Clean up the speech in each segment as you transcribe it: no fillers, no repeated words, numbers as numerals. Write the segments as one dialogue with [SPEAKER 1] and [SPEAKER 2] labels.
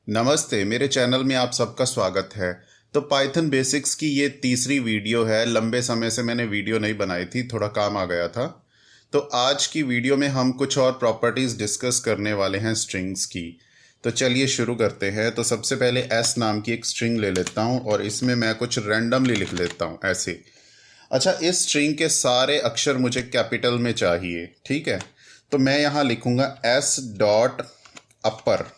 [SPEAKER 1] नमस्ते, मेरे चैनल में आप सबका स्वागत है। तो पाइथन बेसिक्स की ये तीसरी वीडियो है। लंबे समय से मैंने वीडियो नहीं बनाई थी, थोड़ा काम आ गया था। तो आज की वीडियो में हम कुछ और प्रॉपर्टीज़ डिस्कस करने वाले हैं स्ट्रिंग्स की। तो चलिए शुरू करते हैं। तो सबसे पहले एस नाम की एक स्ट्रिंग ले लेता हूँ और इसमें मैं कुछ रैंडमली लिख लेता हूँ ऐसे। अच्छा, इस स्ट्रिंग के सारे अक्षर मुझे कैपिटल में चाहिए, ठीक है। तो मैं यहाँ लिखूँगा एस डॉट अपर।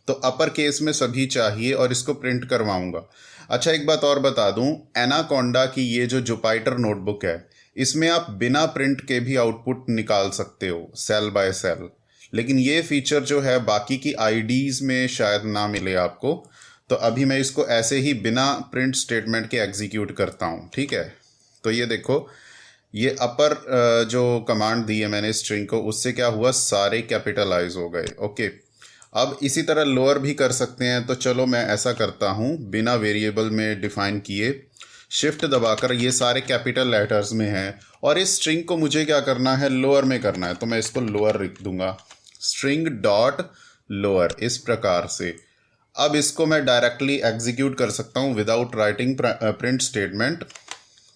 [SPEAKER 1] तो अपर केस में सभी चाहिए और इसको प्रिंट करवाऊंगा। अच्छा, एक बात और बता दूं, एनाकोंडा की ये जो जुपाइटर नोटबुक है, इसमें आप बिना प्रिंट के भी आउटपुट निकाल सकते हो सेल बाय सेल। लेकिन ये फीचर जो है बाकी की आईडीज में शायद ना मिले आपको। तो अभी मैं इसको ऐसे ही बिना प्रिंट स्टेटमेंट के एग्जीक्यूट करता हूँ, ठीक है। तो ये देखो, ये अपर जो कमांड दी है मैंने स्ट्रिंग को, उससे क्या हुआ, सारे कैपिटलाइज हो गए। ओके, अब इसी तरह लोअर भी कर सकते हैं। तो चलो मैं ऐसा करता हूँ, बिना वेरिएबल में डिफाइन किए शिफ्ट दबाकर, ये सारे कैपिटल लेटर्स में हैं और इस स्ट्रिंग को मुझे क्या करना है, लोअर में करना है। तो मैं इसको लोअर लिख दूंगा, स्ट्रिंग डॉट लोअर, इस प्रकार से। अब इसको मैं डायरेक्टली एग्जीक्यूट कर सकता हूँ विदाउट राइटिंग प्रिंट स्टेटमेंट।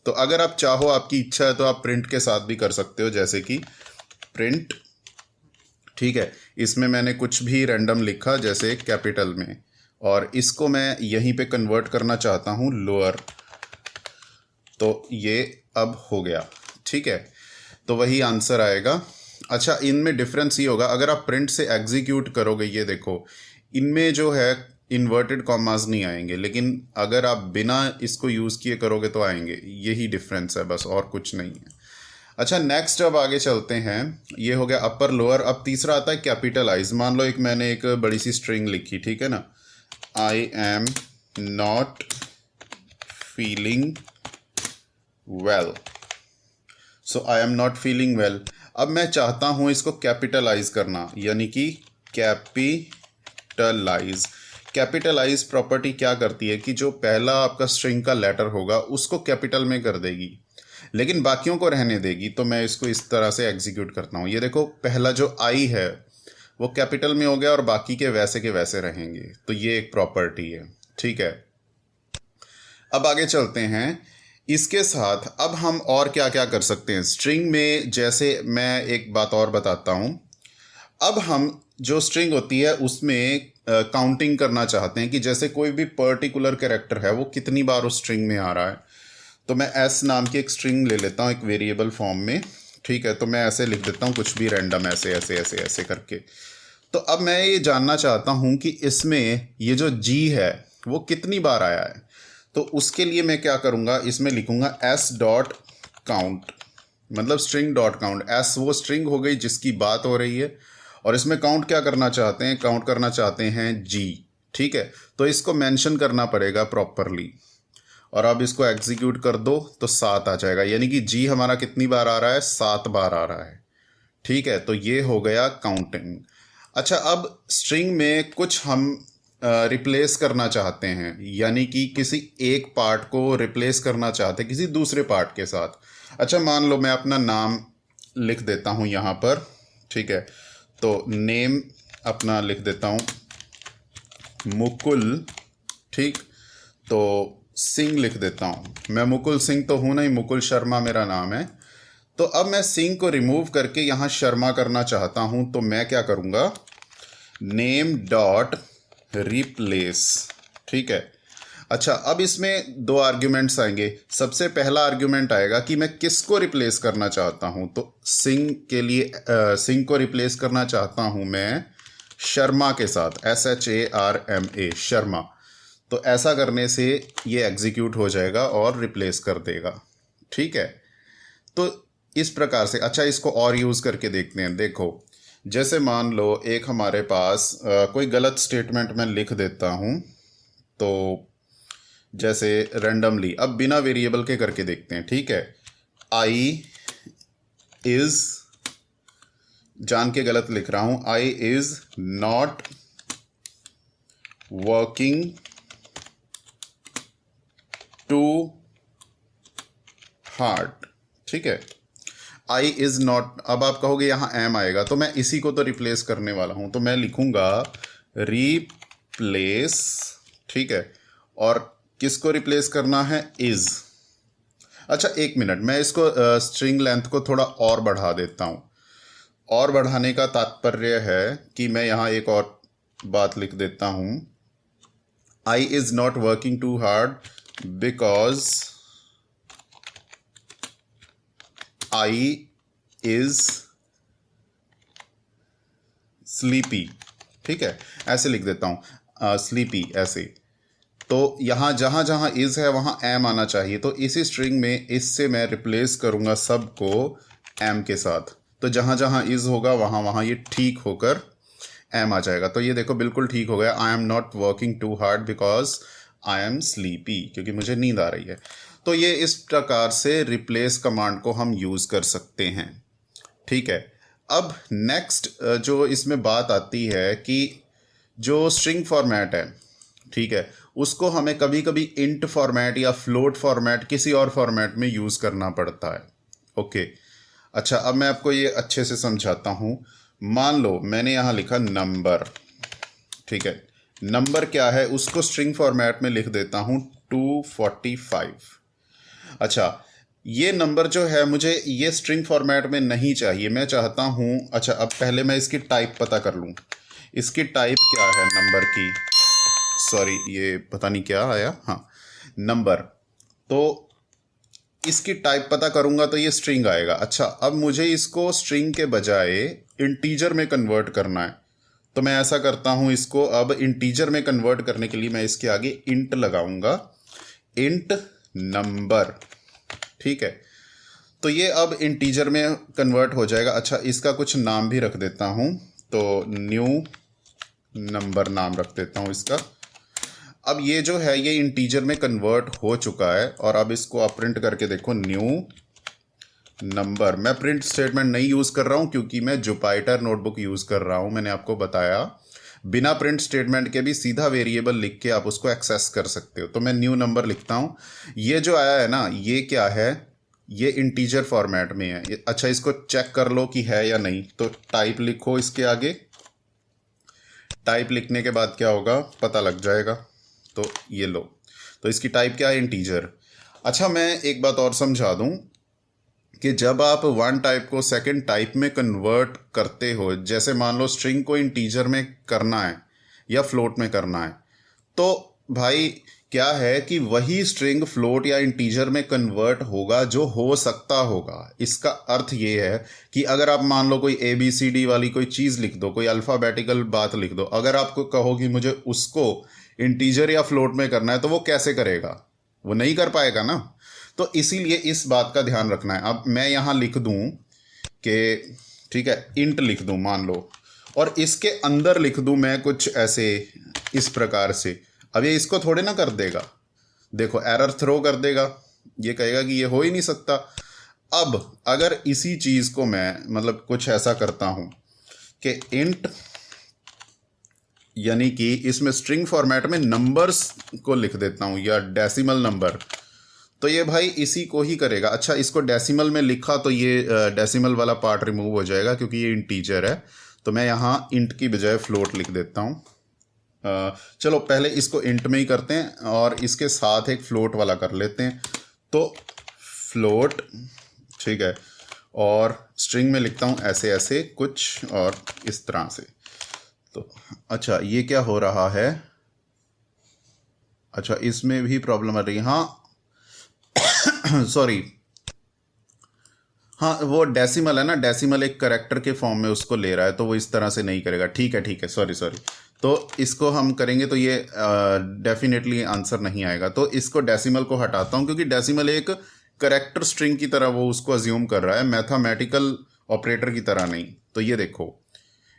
[SPEAKER 1] तो अगर आप चाहो, आपकी इच्छा है, तो आप प्रिंट के साथ भी कर सकते हो, जैसे कि प्रिंट, ठीक है। इसमें मैंने कुछ भी रैंडम लिखा, जैसे कैपिटल में, और इसको मैं यहीं पे कन्वर्ट करना चाहता हूँ लोअर। तो ये अब हो गया, ठीक है। तो वही आंसर आएगा। अच्छा, इनमें डिफरेंस ये होगा, अगर आप प्रिंट से एग्जीक्यूट करोगे, ये देखो, इनमें जो है इन्वर्टेड कॉमास नहीं आएंगे, लेकिन अगर आप बिना इसको यूज़ किए करोगे तो आएंगे। यही डिफरेंस है बस, और कुछ नहीं है। अच्छा, नेक्स्ट अब आगे चलते हैं। ये हो गया अपर लोअर। अब तीसरा आता है कैपिटलाइज। मान लो मैंने एक बड़ी सी स्ट्रिंग लिखी, ठीक है ना, आई am not feeling well. So I am not feeling well. अब मैं चाहता हूँ इसको कैपिटलाइज करना, यानी कि कैपिटलाइज। कैपिटलाइज प्रॉपर्टी क्या करती है कि जो पहला आपका स्ट्रिंग का लेटर होगा उसको कैपिटल में कर देगी, लेकिन बाकियों को रहने देगी। तो मैं इसको इस तरह से एग्जीक्यूट करता हूँ। ये देखो, पहला जो आई है वो कैपिटल में हो गया और बाकी के वैसे रहेंगे। तो ये एक प्रॉपर्टी है, ठीक है। अब आगे चलते हैं। इसके साथ अब हम और क्या क्या कर सकते हैं स्ट्रिंग में। जैसे मैं एक बात और बताता हूँ, अब हम जो स्ट्रिंग होती है उसमें काउंटिंग करना चाहते हैं कि जैसे कोई भी पर्टिकुलर कैरेक्टर है वो कितनी बार उस स्ट्रिंग में आ रहा है। तो मैं एस नाम की एक स्ट्रिंग ले लेता हूँ एक वेरिएबल फॉर्म में, ठीक है। तो मैं ऐसे लिख देता हूँ कुछ भी रैंडम, ऐसे ऐसे ऐसे ऐसे करके। तो अब मैं ये जानना चाहता हूँ कि इसमें ये जो जी है वो कितनी बार आया है। तो उसके लिए मैं क्या करूँगा, इसमें लिखूँगा एस डॉट काउंट, मतलब स्ट्रिंग डॉट काउंट। एस वो स्ट्रिंग हो गई जिसकी बात हो रही है, और इसमें काउंट क्या करना चाहते हैं, काउंट करना चाहते हैं जी, ठीक है। तो इसको मेंशन करना पड़ेगा प्रॉपरली, और अब इसको एग्जीक्यूट कर दो तो 7 आ जाएगा। यानी कि जी हमारा कितनी बार आ रहा है, 7 बार आ रहा है, ठीक है। तो ये हो गया काउंटिंग। अच्छा, अब स्ट्रिंग में कुछ हम रिप्लेस करना चाहते हैं, यानी कि किसी एक पार्ट को रिप्लेस करना चाहते हैं किसी दूसरे पार्ट के साथ। अच्छा, मान लो मैं अपना नाम लिख देता हूँ यहाँ पर, ठीक है। तो नेम अपना लिख देता हूँ मुकुल, ठीक। तो सिंह लिख देता हूँ। मैं मुकुल सिंह तो हूँ नहीं, मुकुल शर्मा मेरा नाम है। तो अब मैं सिंह को रिमूव करके यहाँ शर्मा करना चाहता हूँ। तो मैं क्या करूँगा, नेम डॉट रिप्लेस, ठीक है। अच्छा, अब इसमें दो आर्ग्यूमेंट्स आएंगे। सबसे पहला आर्ग्यूमेंट आएगा कि मैं किसको रिप्लेस करना चाहता हूँ। तो सिंह के लिए सिंह को रिप्लेस करना चाहता हूँ मैं शर्मा के साथ, SHARMA, शर्मा। तो ऐसा करने से ये एग्जीक्यूट हो जाएगा और रिप्लेस कर देगा, ठीक है। तो इस प्रकार से। अच्छा, इसको और यूज़ करके देखते हैं। देखो, जैसे मान लो एक हमारे पास कोई गलत स्टेटमेंट मैं लिख देता हूँ, तो जैसे रैंडमली, अब बिना वेरिएबल के करके देखते हैं, ठीक है। आई इज़, जान के गलत लिख रहा हूँ, I is not working too hard, ठीक है। आई इज़ नॉट, अब आप कहोगे यहाँ एम आएगा, तो मैं इसी को तो रिप्लेस करने वाला हूँ। तो मैं लिखूँगा रिप्लेस, ठीक है, और किसको रिप्लेस करना है, इज। अच्छा एक मिनट, मैं इसको स्ट्रिंग लेंथ को थोड़ा और बढ़ा देता हूँ। और बढ़ाने का तात्पर्य है कि मैं यहाँ एक और बात लिख देता हूँ, I is not working too hard because I is sleepy, ठीक है, ऐसे लिख देता हूँ, स्लीपी ऐसे। तो यहाँ जहाँ जहाँ इज है वहाँ एम आना चाहिए, तो इसी स्ट्रिंग में इससे मैं रिप्लेस करूँगा सबको एम के साथ। तो जहाँ जहाँ इज होगा वहाँ वहाँ ये ठीक होकर एम आ जाएगा। तो ये देखो बिल्कुल ठीक हो गया, I am not working too hard because I am sleepy, क्योंकि मुझे नींद आ रही है। तो ये इस प्रकार से रिप्लेस कमांड को हम यूज़ कर सकते हैं, ठीक है। अब नेक्स्ट जो इसमें बात आती है कि जो स्ट्रिंग फॉर्मेट है, ठीक है, उसको हमें कभी कभी इंट फॉर्मेट या फ्लोट फॉर्मेट किसी और फॉर्मेट में यूज़ करना पड़ता है। ओके, अच्छा अब मैं आपको ये अच्छे से समझाता हूँ। मान लो मैंने यहाँ लिखा नंबर, ठीक है, नंबर क्या है, उसको स्ट्रिंग फॉर्मेट में लिख देता हूँ 245। अच्छा ये नंबर जो है मुझे ये स्ट्रिंग फॉर्मेट में नहीं चाहिए, मैं चाहता हूँ, अच्छा अब पहले मैं इसकी टाइप पता कर लूँ। इसकी टाइप क्या है नंबर की, सॉरी ये पता नहीं क्या आया, हाँ नंबर। तो इसकी टाइप पता करूंगा तो ये स्ट्रिंग आएगा। अच्छा अब मुझे इसको स्ट्रिंग के बजाय इंटीजर में कन्वर्ट करना है, तो मैं ऐसा करता हूँ, इसको अब इंटीजर में कन्वर्ट करने के लिए मैं इसके आगे इंट लगाऊंगा, इंट नंबर, ठीक है। तो ये अब इंटीजर में कन्वर्ट हो जाएगा। अच्छा इसका कुछ नाम भी रख देता हूँ, तो न्यू नंबर नाम रख देता हूँ इसका। अब ये जो है ये इंटीजर में कन्वर्ट हो चुका है, और अब इसको आप प्रिंट करके देखो, न्यू नंबर। मैं प्रिंट स्टेटमेंट नहीं यूज़ कर रहा हूँ क्योंकि मैं जुपाइटर नोटबुक यूज़ कर रहा हूँ, मैंने आपको बताया। बिना प्रिंट स्टेटमेंट के भी सीधा वेरिएबल लिख के आप उसको एक्सेस कर सकते हो। तो मैं न्यू नंबर लिखता हूँ। ये जो आया है ना, ये क्या है, ये इंटीजर फॉर्मेट में है। अच्छा इसको चेक कर लो कि है या नहीं, तो टाइप लिखो इसके आगे। टाइप लिखने के बाद क्या होगा पता लग जाएगा। तो ये लो, तो इसकी टाइप क्या है, इंटीजर। अच्छा मैं एक बात और समझा दूं कि जब आप वन टाइप को सेकंड टाइप में कन्वर्ट करते हो, जैसे मान लो स्ट्रिंग को इंटीजर में करना है या फ्लोट में करना है, तो भाई क्या है कि वही स्ट्रिंग फ्लोट या इंटीजर में कन्वर्ट होगा जो हो सकता होगा। इसका अर्थ ये है कि अगर आप मान लो कोई ABCD वाली कोई चीज़ लिख दो, कोई अल्फ़ाबेटिकल बात लिख दो, अगर आपको कहो कि मुझे उसको इंटीजर या फ्लोट में करना है, तो वो कैसे करेगा, वो नहीं कर पाएगा ना। तो इसीलिए इस बात का ध्यान रखना है। अब मैं यहाँ लिख दूँ कि ठीक है इंट लिख दूँ मान लो, और इसके अंदर लिख दूँ मैं कुछ ऐसे इस प्रकार से, अब ये इसको थोड़े ना कर देगा, देखो एरर थ्रो कर देगा, ये कहेगा कि ये हो ही नहीं सकता। अब अगर इसी चीज़ को मैं मतलब कुछ ऐसा करता हूँ कि इंट, यानी कि इसमें स्ट्रिंग फॉर्मेट में नंबर्स को लिख देता हूँ या डेसिमल नंबर, तो ये भाई इसी को ही करेगा। अच्छा इसको डेसिमल में लिखा तो ये डेसिमल वाला पार्ट रिमूव हो जाएगा क्योंकि ये इंटीजर है, तो मैं यहाँ इंट की बजाय फ्लोट लिख देता हूँ। चलो पहले इसको इंट में ही करते हैं और इसके साथ एक फ्लोट वाला कर लेते हैं। तो फ्लोट, ठीक है, और स्ट्रिंग में लिखता हूँ ऐसे ऐसे कुछ और इस तरह से। तो अच्छा ये क्या हो रहा है, अच्छा इसमें भी प्रॉब्लम आ रही है, हाँ सॉरी, हाँ वो डेसिमल है ना, डेसिमल एक करेक्टर के फॉर्म में उसको ले रहा है, तो वो इस तरह से नहीं करेगा। ठीक है सॉरी। तो इसको हम करेंगे तो ये डेफिनेटली आंसर नहीं आएगा। तो इसको डेसिमल को हटाता हूँ क्योंकि डेसिमल एक करेक्टर स्ट्रिंग की तरह वो उसको अज्यूम कर रहा है, मैथमेटिकल ऑपरेटर की तरह नहीं। तो ये देखो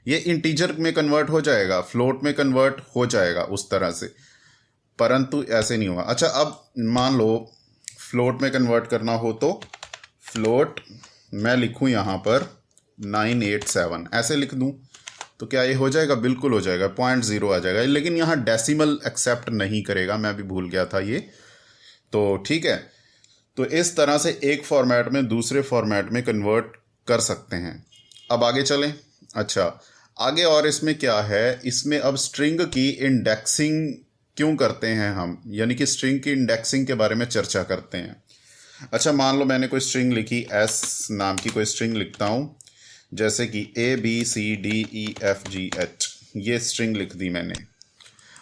[SPEAKER 1] ये इंटीजर में कन्वर्ट हो जाएगा, फ्लोट में कन्वर्ट हो जाएगा उस तरह से, परंतु ऐसे नहीं होगा। अच्छा अब मान लो फ्लोट में कन्वर्ट करना हो तो फ्लोट मैं लिखूं यहाँ पर 987 ऐसे लिख दूं, तो क्या ये हो जाएगा, बिल्कुल हो जाएगा, 0.0 आ जाएगा। लेकिन यहाँ डेसिमल एक्सेप्ट नहीं करेगा, मैं भी भूल गया था ये। तो ठीक है, तो इस तरह से एक फॉर्मेट में दूसरे फॉर्मेट में कन्वर्ट कर सकते हैं। अब आगे चलें। अच्छा आगे और इसमें क्या है, इसमें अब स्ट्रिंग की इंडेक्सिंग क्यों करते हैं हम, यानी कि स्ट्रिंग की इंडेक्सिंग के बारे में चर्चा करते हैं। अच्छा, मान लो मैंने कोई स्ट्रिंग लिखी, एस नाम की कोई स्ट्रिंग लिखता हूँ, जैसे कि ABCDEFGH, ये स्ट्रिंग लिख दी मैंने।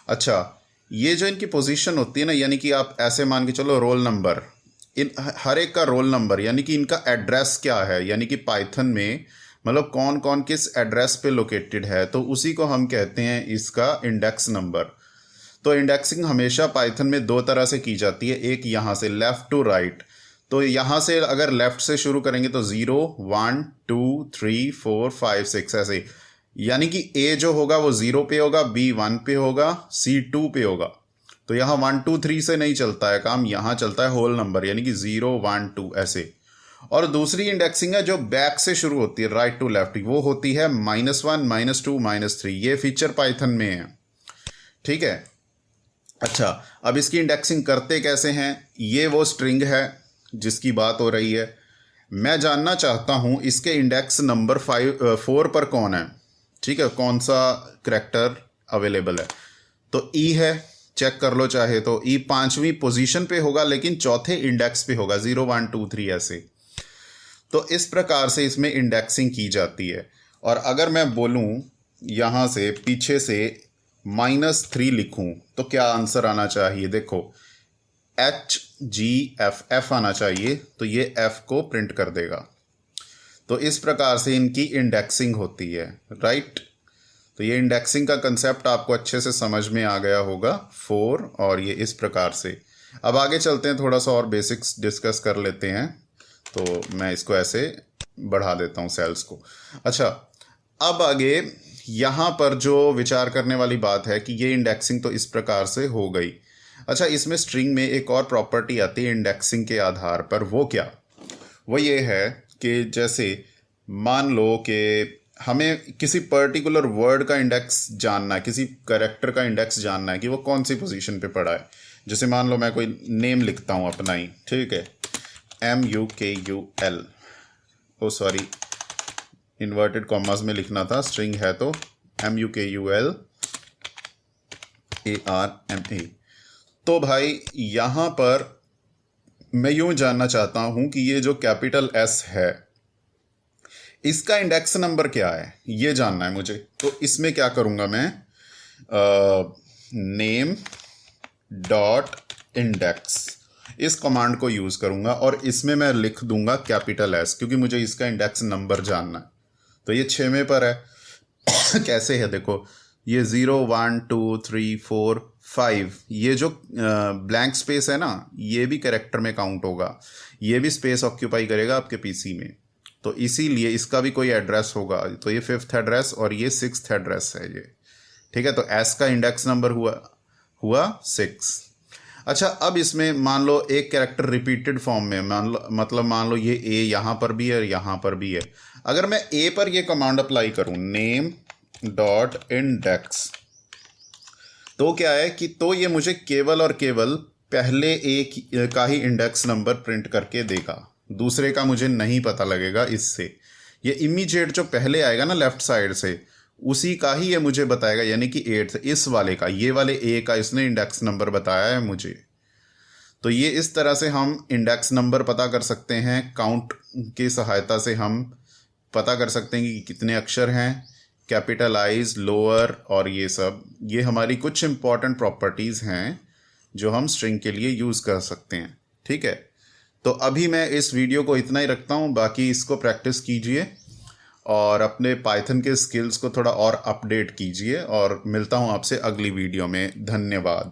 [SPEAKER 1] अच्छा, ये जो इनकी पोजीशन होती है ना, यानी कि आप ऐसे मान के चलो रोल नंबर, इन हर एक का रोल नंबर, यानी कि इनका एड्रेस क्या है, यानी कि पाइथन में मतलब कौन कौन किस एड्रेस पे लोकेटेड है, तो उसी को हम कहते हैं इसका इंडेक्स नंबर। तो इंडेक्सिंग हमेशा पाइथन में दो तरह से की जाती है, एक यहाँ से लेफ़्ट टू राइट। तो यहाँ से अगर लेफ़्ट से शुरू करेंगे तो 0 1 2 3 4 5 6 ऐसे, यानी कि A जो होगा वो 0 पे होगा, B 1 पे होगा, C 2 पे होगा। तो यहाँ 1 2 3 से नहीं चलता है काम, यहाँ चलता है होल नंबर, यानी कि 0 1 2 ऐसे। और दूसरी इंडेक्सिंग है जो बैक से शुरू होती है, राइट टू लेफ्ट, वो होती है -1 -2 -3। ये फीचर पाइथन में है, ठीक है। अच्छा, अब इसकी इंडेक्सिंग करते कैसे हैं, ये वो स्ट्रिंग है जिसकी बात हो रही है। मैं जानना चाहता हूँ इसके इंडेक्स नंबर 4 पर कौन है, ठीक है, कौन सा करैक्टर अवेलेबल है। तो E है, चेक कर लो चाहे तो, E 5वीं पोजीशन पे होगा लेकिन चौथे इंडेक्स पे होगा, 0 1 2 3 ऐसे। तो इस प्रकार से इसमें इंडेक्सिंग की जाती है। और अगर मैं बोलूँ यहाँ से पीछे से -3 लिखूँ तो क्या आंसर आना चाहिए, देखो HGF आना चाहिए, तो ये F को प्रिंट कर देगा। तो इस प्रकार से इनकी इंडेक्सिंग होती है, राइट। तो ये इंडेक्सिंग का कंसेप्ट आपको अच्छे से समझ में आ गया होगा 4, और ये इस प्रकार से। अब आगे चलते हैं, थोड़ा सा और बेसिक्स डिस्कस कर लेते हैं। तो मैं इसको ऐसे बढ़ा देता हूँ सेल्स को। अच्छा, अब आगे यहाँ पर जो विचार करने वाली बात है कि ये इंडेक्सिंग तो इस प्रकार से हो गई। अच्छा, इसमें स्ट्रिंग में एक और प्रॉपर्टी आती है इंडेक्सिंग के आधार पर, वो क्या, वो ये है कि जैसे मान लो कि हमें किसी पर्टिकुलर वर्ड का इंडेक्स जानना है, किसी कैरेक्टर का इंडेक्स जानना है कि वो कौन सी पोजीशन पे पड़ा है। जैसे मान लो मैं कोई नेम लिखता हूँ अपना ही, ठीक है, MUKUL, ओ सॉरी इन्वर्टेड कॉमास में लिखना था, स्ट्रिंग है तो MUKUL ARMA। तो भाई यहाँ पर मैं यूं जानना चाहता हूं कि ये जो कैपिटल S है इसका इंडेक्स नंबर क्या है, ये जानना है मुझे। तो इसमें क्या करूंगा मैं, नेम डॉट इंडेक्स, इस कमांड को यूज करूंगा और इसमें मैं लिख दूंगा कैपिटल S, क्योंकि मुझे इसका इंडेक्स नंबर जानना है। तो ये 6वें पर है कैसे है, देखो ये 0 1 2 3 4 5, ये जो ब्लैंक स्पेस है ना, ये भी कैरेक्टर में काउंट होगा, ये भी स्पेस ऑक्यूपाई करेगा आपके पीसी में। तो इसीलिए इसका भी कोई एड्रेस होगा, तो ये 5th एड्रेस और ये 6th एड्रेस है ये, ठीक है। तो S का इंडेक्स नंबर हुआ 6। अच्छा, अब इसमें मान लो एक कैरेक्टर रिपीटेड फॉर्म में, मान लो ये A यहाँ पर भी है और यहाँ पर भी है। अगर मैं A पर ये कमांड अप्लाई करूँ, नेम डॉट इंडेक्स, तो क्या है कि तो ये मुझे केवल और केवल पहले एक का ही इंडेक्स नंबर प्रिंट करके देगा, दूसरे का मुझे नहीं पता लगेगा इससे। ये इमीडिएट जो पहले आएगा ना लेफ्ट साइड से, उसी का ही ये मुझे बताएगा, यानी कि 8th इस वाले का, ये वाले A का इसने इंडेक्स नंबर बताया है मुझे। तो ये इस तरह से हम इंडेक्स नंबर पता कर सकते हैं, काउंट की सहायता से हम पता कर सकते हैं कि कितने अक्षर हैं, कैपिटलाइज, लोअर, और ये सब, ये हमारी कुछ इंपॉर्टेंट प्रॉपर्टीज़ हैं जो हम स्ट्रिंग के लिए यूज़ कर सकते हैं, ठीक है। तो अभी मैं इस वीडियो को इतना ही रखता हूँ, बाकी इसको प्रैक्टिस कीजिए और अपने पाइथन के स्किल्स को थोड़ा और अपडेट कीजिए, और मिलता हूँ आपसे अगली वीडियो में। धन्यवाद।